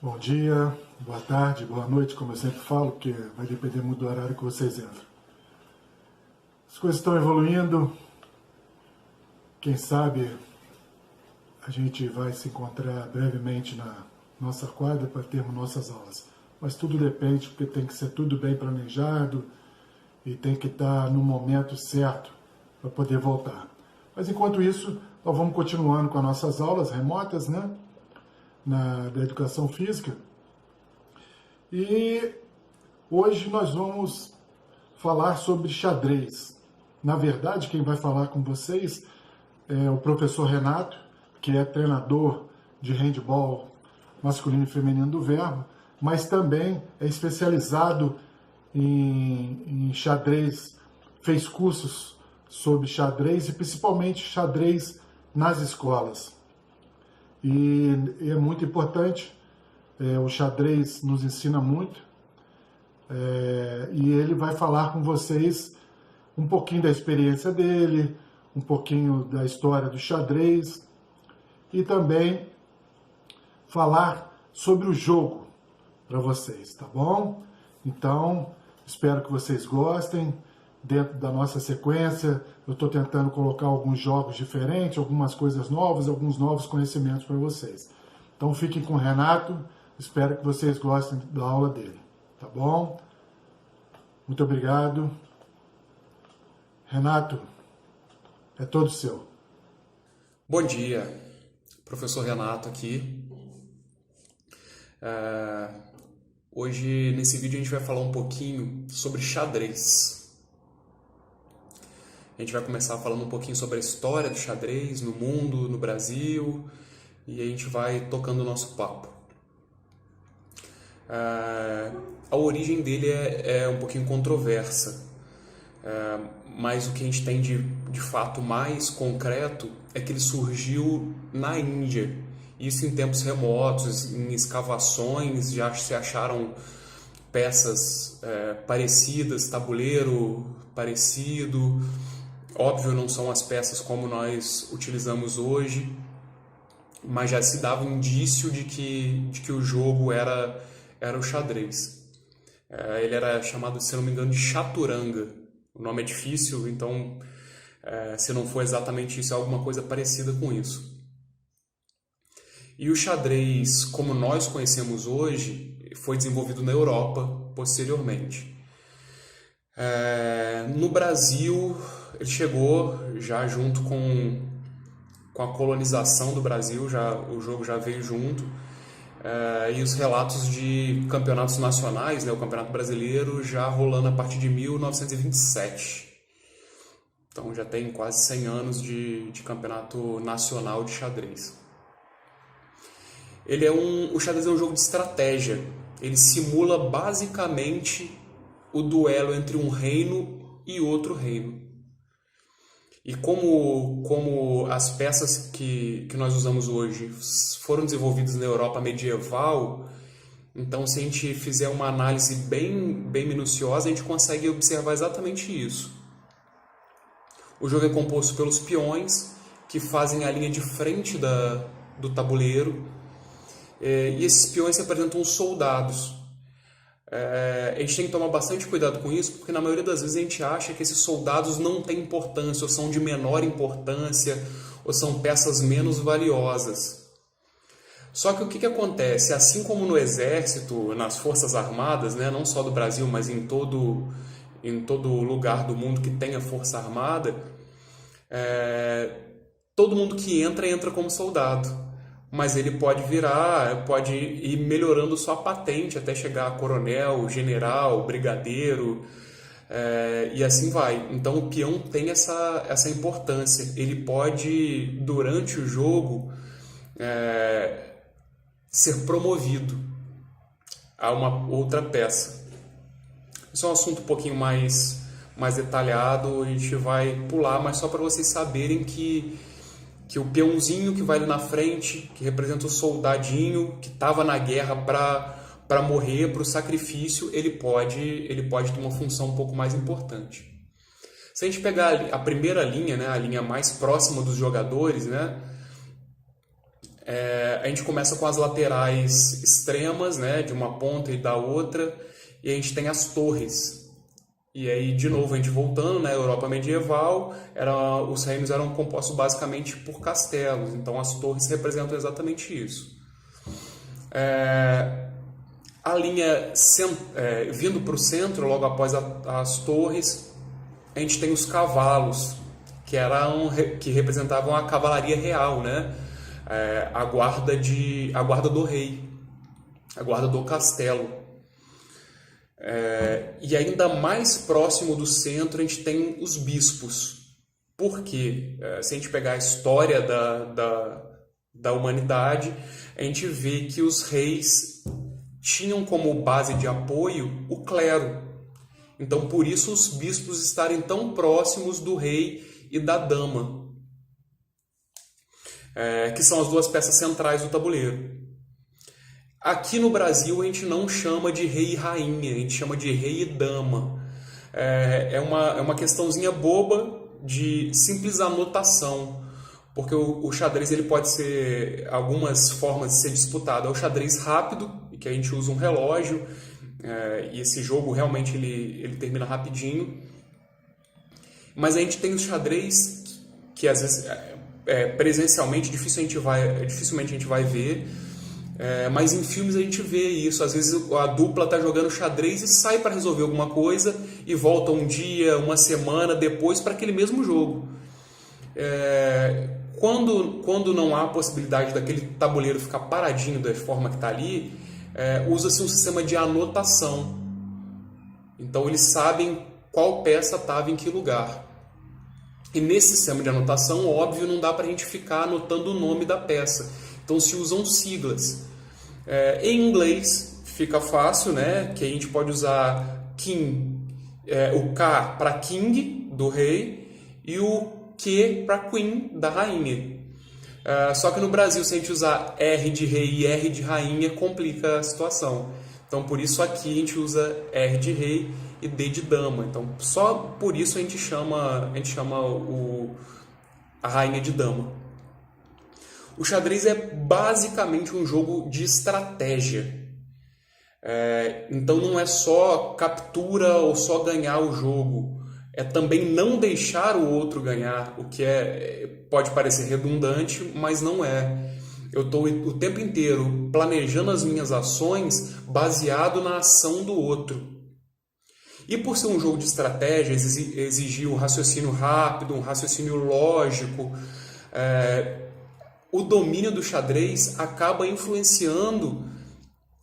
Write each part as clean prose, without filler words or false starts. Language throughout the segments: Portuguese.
Bom dia, boa tarde, boa noite, como eu sempre falo, porque vai depender muito do horário que vocês entram. As coisas estão evoluindo, quem sabe a gente vai se encontrar brevemente na nossa quadra para termos nossas aulas. Mas tudo depende, porque tem que ser tudo bem planejado e tem que estar no momento certo para poder voltar. Mas enquanto isso, nós vamos continuando com as nossas aulas remotas, né? Da educação física. E hoje nós vamos falar sobre xadrez. Na verdade, quem vai falar com vocês é o professor Renato, que é treinador de handebol masculino e feminino do Verbo, mas também é especializado em xadrez, fez cursos sobre xadrez e principalmente xadrez nas escolas. E é muito importante, o xadrez nos ensina muito, e ele vai falar com vocês um pouquinho da experiência dele, um pouquinho da história do xadrez e também falar sobre o jogo para vocês, tá bom? Então, espero que vocês gostem. Dentro da nossa sequência, eu estou tentando colocar alguns jogos diferentes, algumas coisas novas, alguns novos conhecimentos para vocês. Então, fiquem com o Renato, espero que vocês gostem da aula dele, tá bom? Muito obrigado. Renato, é todo seu. Bom dia, professor Renato aqui. Hoje, nesse vídeo, a gente vai falar um pouquinho sobre xadrez. A gente vai começar falando um pouquinho sobre a história do xadrez no mundo, no Brasil, e a gente vai tocando o nosso papo. A origem dele é um pouquinho controversa, mas o que a gente tem de fato mais concreto é que ele surgiu na Índia. Isso em tempos remotos, em escavações, já se acharam peças parecidas, tabuleiro parecido. Óbvio, não são as peças como nós utilizamos hoje, mas já se dava um indício de que o jogo era o xadrez. Ele era chamado, se não me engano, de chaturanga. O nome é difícil, então, se não for exatamente isso, é alguma coisa parecida com isso. E o xadrez, como nós conhecemos hoje, foi desenvolvido na Europa posteriormente. No Brasil, ele chegou já junto com a colonização do Brasil, o jogo já veio junto, e os relatos de campeonatos nacionais, né, o Campeonato Brasileiro, já rolando a partir de 1927. Então já tem quase 100 anos de campeonato nacional de xadrez. O xadrez é um jogo de estratégia. Ele simula basicamente o duelo entre um reino e outro reino. E como as peças que nós usamos hoje foram desenvolvidas na Europa medieval, então se a gente fizer uma análise bem minuciosa, a gente consegue observar exatamente isso. O jogo é composto pelos peões, que fazem a linha de frente do tabuleiro, e esses peões representam os soldados. A gente tem que tomar bastante cuidado com isso, porque na maioria das vezes a gente acha que esses soldados não têm importância, ou são de menor importância, ou são peças menos valiosas. Só que o que acontece? Assim como no exército, nas forças armadas, né, não só do Brasil, mas em todo lugar do mundo que tenha força armada, todo mundo que entra como soldado. Mas ele pode ir melhorando sua patente até chegar a coronel, general, brigadeiro, e assim vai. Então o peão tem essa importância. Ele pode, durante o jogo, ser promovido a uma outra peça. Isso é um assunto um pouquinho mais detalhado, a gente vai pular, mas só para vocês saberem que o peãozinho que vai ali na frente, que representa o soldadinho que estava na guerra para morrer, para o sacrifício, ele pode ter uma função um pouco mais importante. Se a gente pegar a primeira linha, né, a linha mais próxima dos jogadores, né, A gente começa com as laterais extremas, né, de uma ponta e da outra, e a gente tem as torres. E aí, de novo, a gente voltando na Europa medieval, os reinos eram compostos basicamente por castelos, então as torres representam exatamente isso. A linha vindo para o centro, logo após as torres, a gente tem os cavalos, que representavam a cavalaria real, né? A guarda do rei, a guarda do castelo. E ainda mais próximo do centro a gente tem os bispos. Por quê? Se a gente pegar a história da humanidade, a gente vê que os reis tinham como base de apoio o clero. Então, por isso, os bispos estarem tão próximos do rei e da dama, que são as duas peças centrais do tabuleiro. Aqui no Brasil, a gente não chama de rei e rainha, a gente chama de rei e dama. É uma questãozinha boba de simples anotação, porque o xadrez ele pode ser algumas formas de ser disputado. É o xadrez rápido, que a gente usa um relógio, e esse jogo realmente ele termina rapidinho. Mas a gente tem o xadrez que às vezes presencialmente dificilmente a gente vai ver, mas em filmes a gente vê isso. Às vezes a dupla está jogando xadrez e sai para resolver alguma coisa e volta um dia, uma semana depois para aquele mesmo jogo. Quando não há a possibilidade daquele tabuleiro ficar paradinho da forma que está ali, usa-se um sistema de anotação. Então eles sabem qual peça estava em que lugar. E nesse sistema de anotação, óbvio, não dá para a gente ficar anotando o nome da peça. Então se usam siglas. Em inglês fica fácil, né? Que a gente pode usar King, o K para King, do rei, e o Q para Queen, da rainha. Só que no Brasil, se a gente usar R de rei e R de rainha, complica a situação. Então por isso aqui a gente usa R de rei e D de dama. Então, só por isso a gente chama a rainha de dama. O xadrez é basicamente um jogo de estratégia. Então não é só captura ou só ganhar o jogo. É também não deixar o outro ganhar, o que pode parecer redundante, mas não é. Eu estou o tempo inteiro planejando as minhas ações baseado na ação do outro. E por ser um jogo de estratégia, exigir um raciocínio rápido, um raciocínio lógico, o domínio do xadrez acaba influenciando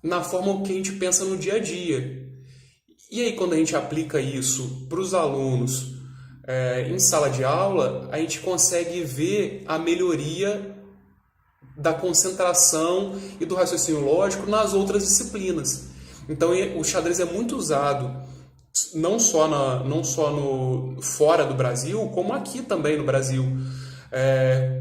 na forma que a gente pensa no dia a dia. E aí, quando a gente aplica isso para os alunos em sala de aula, a gente consegue ver a melhoria da concentração e do raciocínio lógico nas outras disciplinas. Então, o xadrez é muito usado não só fora do Brasil, como aqui também no Brasil,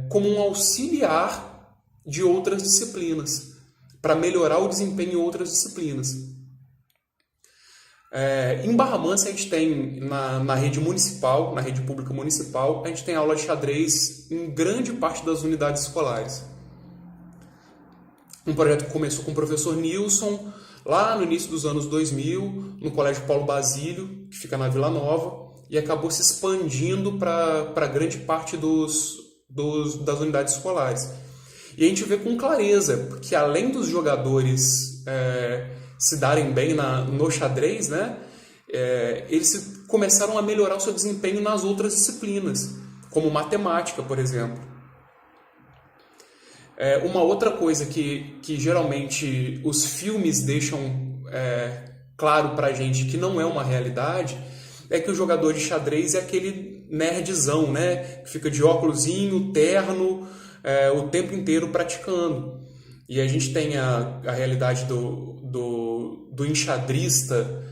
como um auxiliar de outras disciplinas, para melhorar o desempenho em outras disciplinas. Em Barra Mansa a gente tem na rede municipal, na rede pública municipal, a gente tem aula de xadrez em grande parte das unidades escolares. Um projeto que começou com o professor Nilson, lá no início dos anos 2000, no Colégio Paulo Basílio, que fica na Vila Nova, e acabou se expandindo para grande parte das unidades escolares. E a gente vê com clareza que além dos jogadores se darem bem no xadrez, né, eles começaram a melhorar o seu desempenho nas outras disciplinas, como matemática, por exemplo. Uma outra coisa que geralmente os filmes deixam claro pra gente que não é uma realidade é que o jogador de xadrez é aquele nerdzão, né? Que fica de óculosinho, terno, o tempo inteiro praticando. E a gente tem a realidade do enxadrista,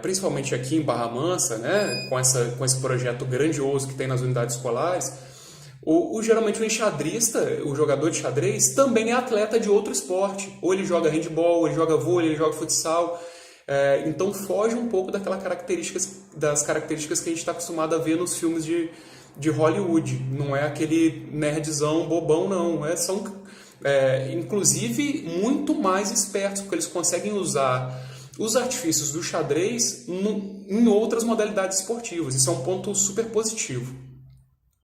principalmente aqui em Barra Mansa, né? Com esse projeto grandioso que tem nas unidades escolares. Geralmente o enxadrista, o jogador de xadrez, também é atleta de outro esporte. Ou ele joga handball, ou ele joga vôlei, ele joga futsal. Então foge um pouco das características que a gente está acostumado a ver nos filmes de Hollywood. Não é aquele nerdzão bobão, não. inclusive muito mais espertos, porque eles conseguem usar os artifícios do xadrez em outras modalidades esportivas. Isso é um ponto super positivo.